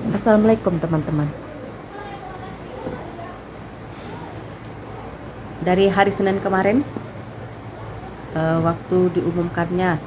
Assalamualaikum teman-teman. Dari hari Senin kemarin, waktu diumumkannya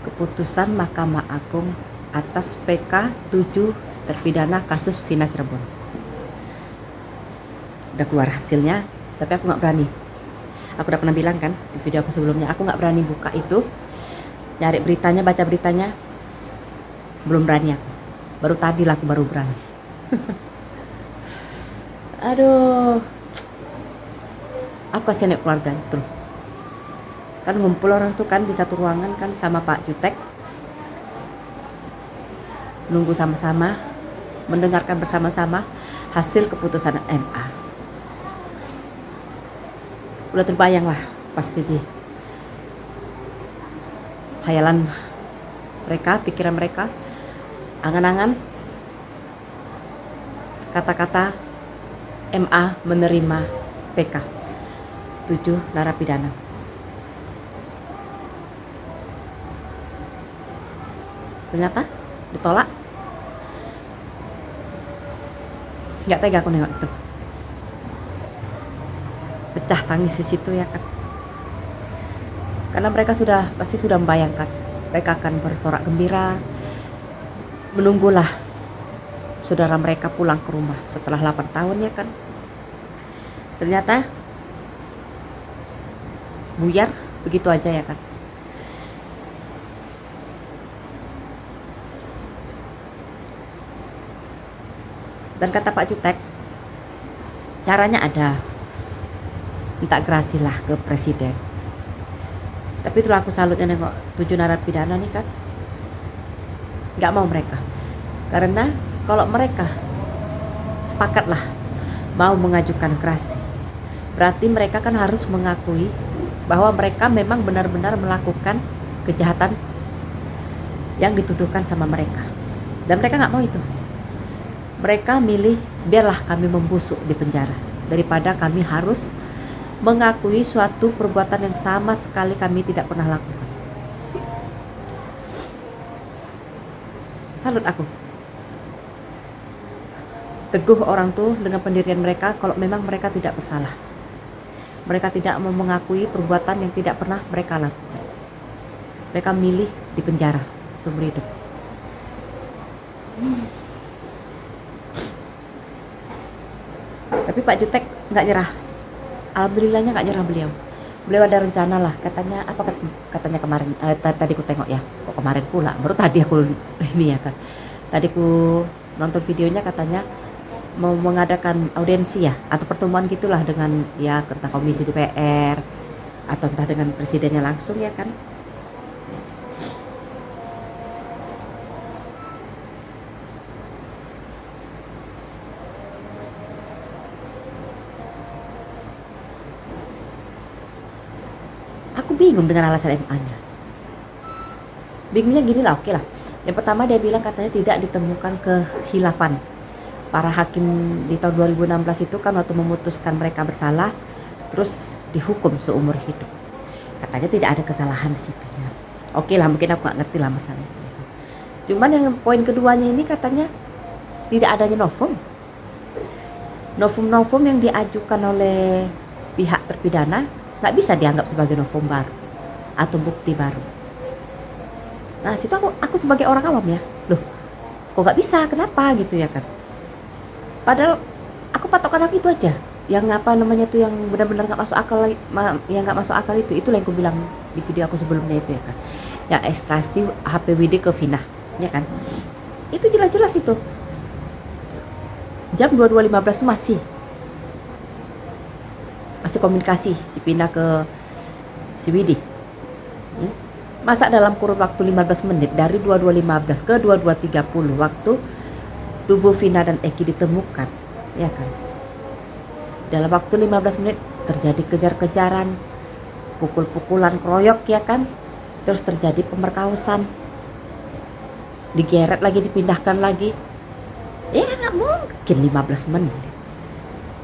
keputusan Mahkamah Agung atas PK 7 terpidana kasus Vina Cirebon. Udah keluar hasilnya, tapi aku nggak berani. Aku udah pernah bilang kan di video aku sebelumnya, aku nggak berani buka itu, nyari beritanya, baca beritanya, belum berani aku. Baru tadi lah aku baru berani. Aduh, aku kasihan ya keluarga itu. Kan ngumpul orang tuh kan di satu ruangan kan sama Pak Jutek, nunggu sama-sama, mendengarkan bersama-sama hasil keputusan MA. Udah terbayang lah pasti di hayalan mereka, pikiran mereka, angan-angan, kata-kata MA menerima PK 7 narapidana. Ternyata ditolak. Nggak tega aku nengok itu. Pecah tangis di situ ya kan. Karena mereka pasti sudah membayangkan mereka akan bersorak gembira, menunggulah saudara mereka pulang ke rumah setelah 8 tahun ya kan. Ternyata buyar begitu aja ya kan. Dan kata Pak Jutek, caranya ada, minta gerasi lah ke presiden. Tapi itulah aku salutnya nengok 7 narapidana nih kan, nggak mau mereka. Karena kalau mereka sepakatlah mau mengajukan gerasi, berarti mereka kan harus mengakui bahwa mereka memang benar-benar melakukan kejahatan yang dituduhkan sama mereka. Dan mereka nggak mau itu. Mereka milih biarlah kami membusuk di penjara daripada kami harus mengakui suatu perbuatan yang sama sekali kami tidak pernah lakukan. Salut aku. Teguh orang tuh dengan pendirian mereka kalau memang mereka tidak bersalah. Mereka tidak mau mengakui perbuatan yang tidak pernah mereka lakukan. Mereka milih di penjara seumur hidup. Tapi Pak Jutek nggak nyerah. Alhamdulillahnya nggak nyerah beliau. Beliau ada rencana lah, katanya apa katanya kemarin, tadi aku tengok ya, kok kemarin pula, baru tadi aku ini ya kan. Tadi aku nonton videonya, katanya mau mengadakan audiensi ya, atau pertemuan gitulah dengan ya entah komisi DPR atau entah dengan presidennya langsung ya kan. Aku bingung dengan alasan MA-nya. Bingungnya gini lah, oke lah. Yang pertama dia bilang katanya tidak ditemukan kehilafan. Para hakim di tahun 2016 itu kan waktu memutuskan mereka bersalah, terus dihukum seumur hidup. Katanya tidak ada kesalahan di situ. Oke lah, mungkin aku nggak ngerti lah masalah itu. Cuman yang poin keduanya ini katanya tidak adanya novum. Novum yang diajukan oleh pihak terpidana nggak bisa dianggap sebagai novum baru atau bukti baru. Nah situ aku sebagai orang awam ya, loh kok nggak bisa, kenapa gitu ya kan. Padahal aku patokan aku itu aja, yang apa namanya tuh yang benar-benar nggak masuk akal, yang nggak masuk akal itu yang aku bilang di video aku sebelumnya itu ya kan, yang ekstraksi HPWD ke Vina ya kan. Itu jelas-jelas itu jam 22.15 itu masih komunikasi si Vina ke si Widi. Masa dalam kurun waktu 15 menit dari 22.15 ke 22.30 waktu tubuh Vina dan Eki ditemukan ya kan, dalam waktu 15 menit terjadi kejar-kejaran, pukul-pukulan, keroyok ya kan, terus terjadi pemerkosaan, digeret lagi, dipindahkan lagi ya kan, nggak mungkin 15 menit.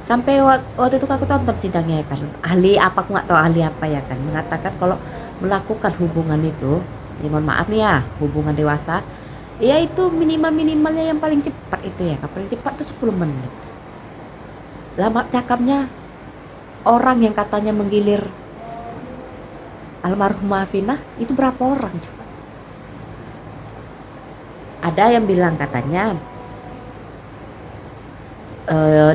Sampai waktu itu aku tonton sidangnya ya kan, ahli apa aku nggak tahu ahli apa ya kan, mengatakan kalau melakukan hubungan itu, ya mohon maaf nih ya, hubungan dewasa Ya itu minimalnya yang paling cepat itu ya, paling cepat tuh 10 menit. Lama cakapnya orang yang katanya menggilir almarhumah Vina itu berapa orang coba? Ada yang bilang katanya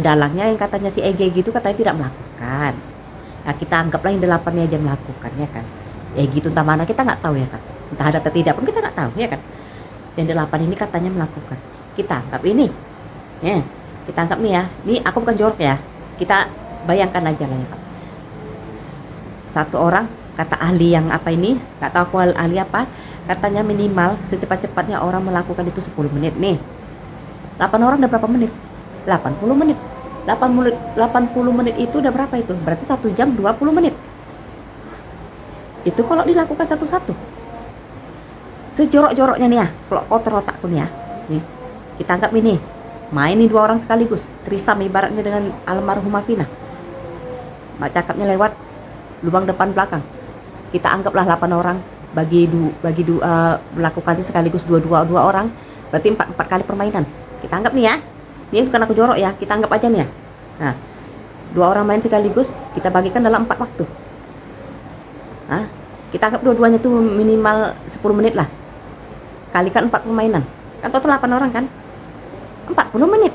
dalangnya yang katanya si EG gitu katanya tidak melakukan. Nah kita anggaplah yang 8 aja melakukan ya kan. Gitu entah mana kita nggak tahu ya kan. Entah ada atau tidak pun kita nggak tahu ya kan. Yang 8 ini katanya melakukan. Kita anggap ini. Ya, kita anggap nih ya. Ini aku bukan jorok ya. Kita bayangkan aja lah ya kan. Satu orang kata ahli yang apa ini, nggak tahu aku ahli apa, katanya minimal secepat-cepatnya orang melakukan itu 10 menit nih. 8 orang udah berapa menit? 80 menit. 80 menit itu udah berapa itu? Berarti 1 jam 20 menit. Itu kalau dilakukan satu-satu. Sejorok-joroknya nih ya, kalau kotor otakku nih ya. Nih, kita anggap ini. Main nih 2 orang sekaligus. Trisam ibaratnya dengan almarhumah Vina. Mak cakapnya lewat lubang depan belakang. Kita anggaplah 8 orang bagi melakukannya sekaligus dua orang. Berarti 4 kali permainan. Kita anggap nih ya. Ini bukan aku jorok ya, kita anggap aja nih ya. Nah, 2 orang main sekaligus, kita bagikan dalam 4 waktu. Nah, kita anggap dua-duanya tuh minimal 10 menit lah. Kalikan 4 permainan. Kan total 8 orang kan? 40 menit.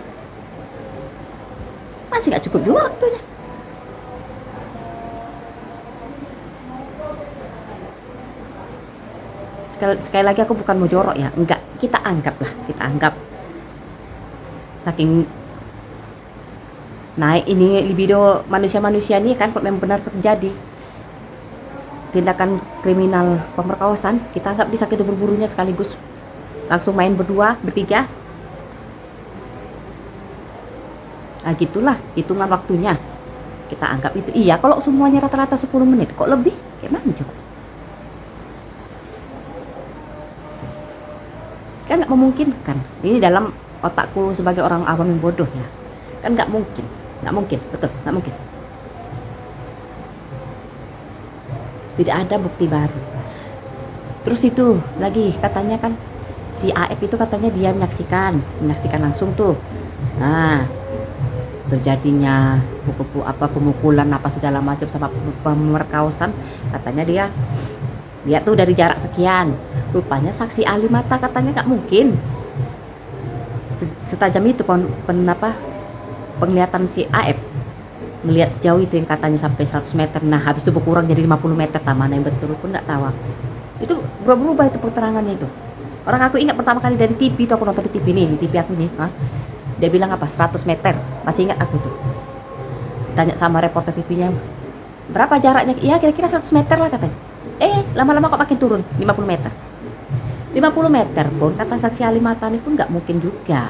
Masih gak cukup juga waktunya. Sekali lagi aku bukan mau jorok ya. Enggak, kita anggap saking naik ini libido manusia ini kan, kalau memang benar terjadi tindakan kriminal pemerkosaan, kita anggap di sakit berburunya sekaligus langsung main berdua, bertiga. Nah gitulah hitungan waktunya. Kita anggap itu. Iya, kalau semuanya rata-rata 10 menit, kok lebih? Kayak mana coba? Kan nggak memungkinkan. Ini dalam otakku sebagai orang awam yang bodoh ya. Kan nggak mungkin, betul, nggak mungkin. Tidak ada bukti baru. Terus itu lagi katanya kan si AF itu katanya dia menyaksikan langsung tuh. Nah, terjadinya pemukulan apa segala macam sama pemerkosaan, katanya dia tuh dari jarak sekian. Rupanya saksi ahli mata katanya nggak mungkin setajam itu penglihatan si AF melihat sejauh itu yang katanya sampai 100 meter. Nah habis itu berkurang jadi 50 meter, mana yang betul pun nggak tahu. Itu berubah itu keterangannya itu. Orang aku ingat pertama kali dari TV itu, aku nonton di TV nih, di TV aku nih, dia bilang apa 100 meter, masih ingat aku tuh. Ditanya sama reporter TV-nya, berapa jaraknya? Iya kira-kira 100 meter lah katanya. Lama-lama kok makin turun 50 meter. 50 meter pun kata saksi ahli mata ini pun nggak mungkin juga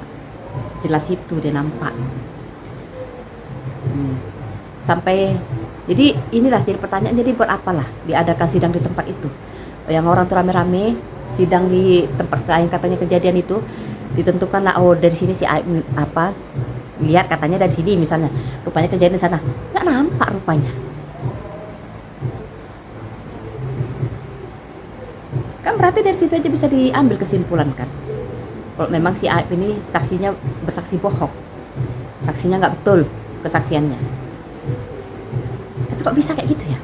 sejelas itu dia nampak. Sampai jadi inilah jadi pertanyaan, jadi buat apalah diadakan sidang di tempat itu, yang orang tuh rame-rame sidang di tempat yang katanya kejadian itu, ditentukan lah dari sini si apa lihat katanya dari sini misalnya, rupanya kejadian di sana nggak nampak rupanya. Kan berarti dari situ aja bisa diambil kesimpulan kan, kalau memang si Aib ini saksinya bersaksi bohong, saksinya nggak betul kesaksiannya. Tapi kok bisa kayak gitu ya?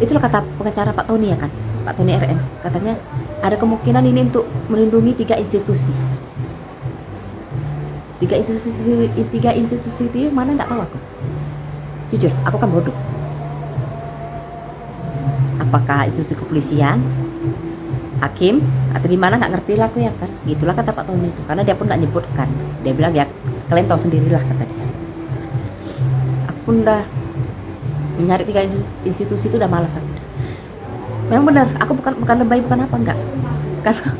Itulah kata pengacara Pak Tony ya kan, Pak Tony RM, katanya ada kemungkinan ini untuk melindungi 3 institusi. 3 institusi itu mana nggak tahu aku. Jujur, aku kan bodoh. Apakah institusi kepolisian, hakim, atau gimana nggak ngerti lah aku ya kan. Gitulah kata Pak Tony itu, karena dia pun nggak nyebutkan. Dia bilang ya kalian tahu sendirilah kata dia. Aku pun udah mencari 3 institusi itu udah malas aku. Memang benar, aku bukan lebay, bukan apa enggak. Karena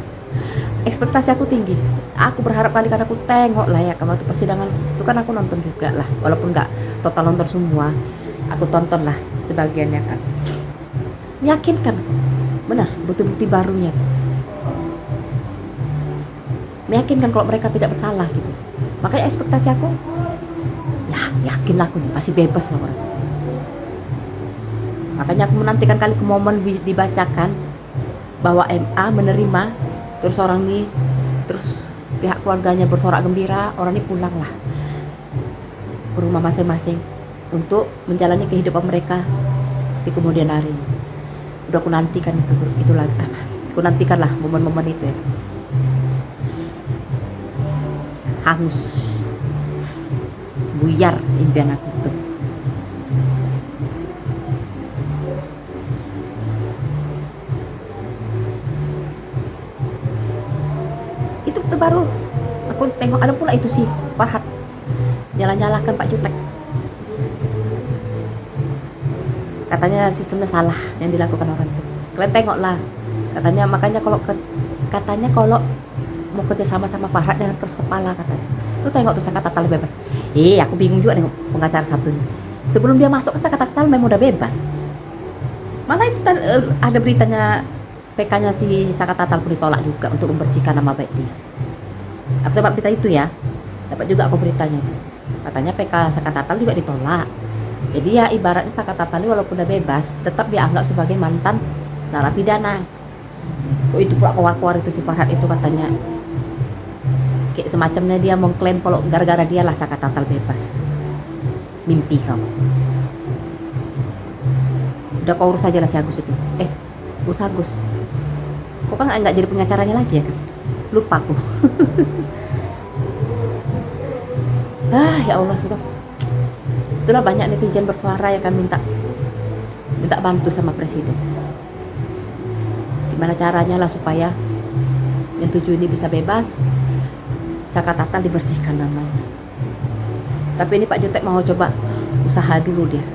ekspektasi aku tinggi. Aku berharap kali karena aku tengok lah ya waktu persidangan itu kan aku nonton juga lah, walaupun nggak total nonton semua, aku tonton lah sebagiannya kan. Meyakinkan, benar bukti-bukti barunya tuh. Meyakinkan kalau mereka tidak bersalah gitu. Makanya ekspektasi aku, ya yakinlah aku nih pasti bebas lah orang. Makanya aku menantikan kali ke momen dibacakan bahwa MA menerima Terus orang nih, terus pihak keluarganya bersorak gembira, orang ini pulanglah ke rumah masing-masing untuk menjalani kehidupan mereka di kemudian hari. Udah aku nantikan itu lagi, aku nantikan lah momen-momen itu ya. Hangus, buyar impian aku tuh. Itu baru aku tengok ada pula itu si Farhat nyala-nyalakan Pak Jutek, katanya sistemnya salah yang dilakukan orang itu. Kalian tengoklah, katanya makanya katanya kalau mau kerja sama Farhat jangan keras kepala katanya. Tuh tengok tuh Saka Tatal bebas. Aku bingung juga nengok pengacara satu ini. Sebelum dia masuk ke Saka Tatal memang udah bebas. Malah itu ada beritanya PK-nya si Saka Tatal pun ditolak juga untuk membersihkan nama baik dia. Aku dapat berita itu ya. Dapat juga aku beritanya. Katanya PK Saka Tatal juga ditolak. Jadi ya ibaratnya Saka Tatal walaupun udah bebas, tetap dianggap sebagai mantan narapidana. Itu pula keluar-keluar itu si Farhat itu katanya kayak semacamnya dia mengklaim kalau gara-gara dia lah Saka Tatal bebas. Mimpi kamu. Udah kau urus aja lah si Agus itu. Urus Agus. Kok kan nggak jadi pengacaranya lagi ya kan? Lupa aku. Ya Allah sudah. Itulah banyak netizen bersuara yang kan minta bantu sama presiden. Gimana caranya lah supaya yang 7 ini bisa bebas, Saka Tatal dibersihkan namanya. Tapi ini Pak Jutek mau coba usaha dulu dia.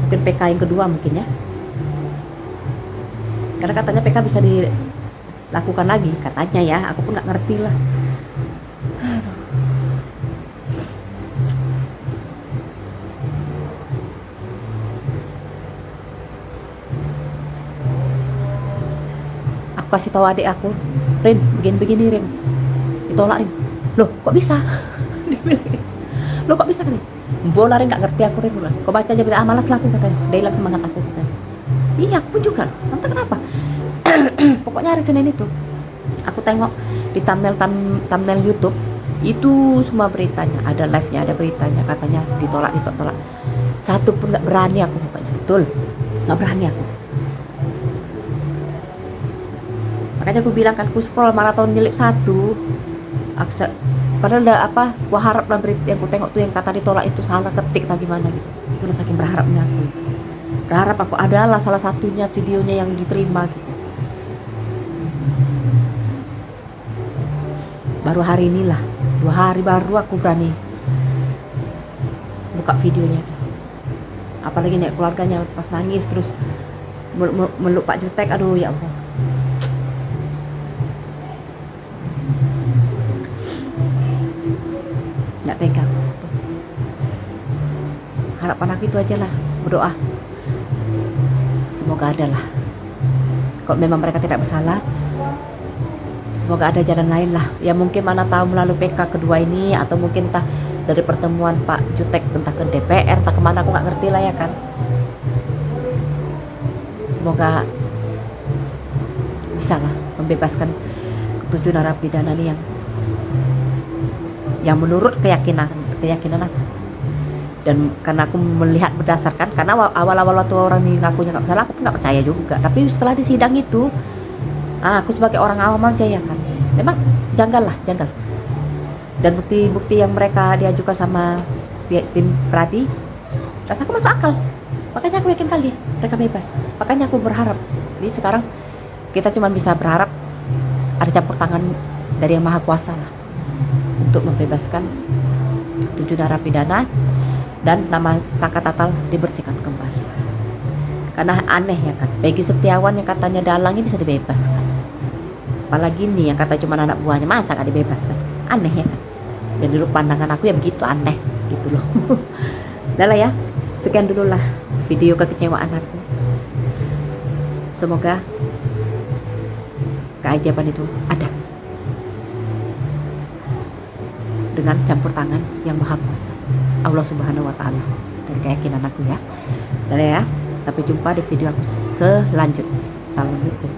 Mungkin PK yang kedua mungkin ya. Karena katanya PK bisa dilakukan lagi katanya ya. Aku pun nggak ngerti lah. Kasih tahu adik aku, Rin, begini Rin, ditolak Rin. Loh kok bisa? Loh kok bisa kan? Bola Rin, nggak ngerti aku Rin. Kau baca aja berita, malas lah aku katanya, udah hilang semangat aku katanya. Iya aku pun juga, entah kenapa. Pokoknya hari Senin itu aku tengok di thumbnail YouTube itu semua beritanya, ada live-nya, ada beritanya, katanya ditolak. Satu pun nggak berani aku pokoknya, betul, nggak berani aku. Makanya aku bilang kan, aku scroll maraton nyelip satu. Padahal udah gua harap lah berita yang aku tengok tuh yang kata ditolak itu salah ketik atau gimana gitu. Itu udah saking berharapnya aku. Berharap aku adalah salah satunya videonya yang diterima gitu. Baru hari inilah, 2 hari baru aku berani buka videonya tuh. Apalagi nih keluarganya pas nangis terus meluk Pak Jutek, aduh ya Allah. Nggak tega. Harapan aku itu aja lah, berdoa semoga ada lah, kalau memang mereka tidak bersalah, semoga ada jalan lain lah ya, mungkin mana tahu melalui PK kedua ini, atau mungkin entah dari pertemuan Pak Jutek entah ke DPR entah kemana, aku nggak ngerti lah ya kan. Semoga bisa lah membebaskan ke-7 narapidana nih yang menurut keyakinan aku. Dan karena aku melihat berdasarkan, karena awal-awal waktu orang ini ngakunya nggak bersalah, aku pun nggak percaya juga. Tapi setelah di sidang itu, aku sebagai orang awam aja ya kan, memang janggal. Dan bukti-bukti yang mereka diajukan sama tim Pradi, rasaku masuk akal. Makanya aku yakin kali mereka bebas. Makanya aku berharap. Jadi sekarang kita cuma bisa berharap ada campur tangan dari Yang Maha Kuasa lah untuk membebaskan 7 narapidana dan nama Saka Tatal dibersihkan kembali. Karena aneh ya kan, Peggy Setiawan yang katanya dalangnya bisa dibebaskan, apalagi nih yang kata cuma anak buahnya, masa gak dibebaskan? Aneh ya kan. Jadi dulu pandangan aku ya begitu, aneh gitu loh. Udah lah ya, sekian dulu lah video kekecewaan aku. Semoga keajaiban itu ada dengan campur tangan Yang Maha Kuasa, Allah Subhanahu wa Ta'ala, dari keyakinan aku ya. Udah ya, sampai jumpa di video aku selanjutnya. Assalamualaikum.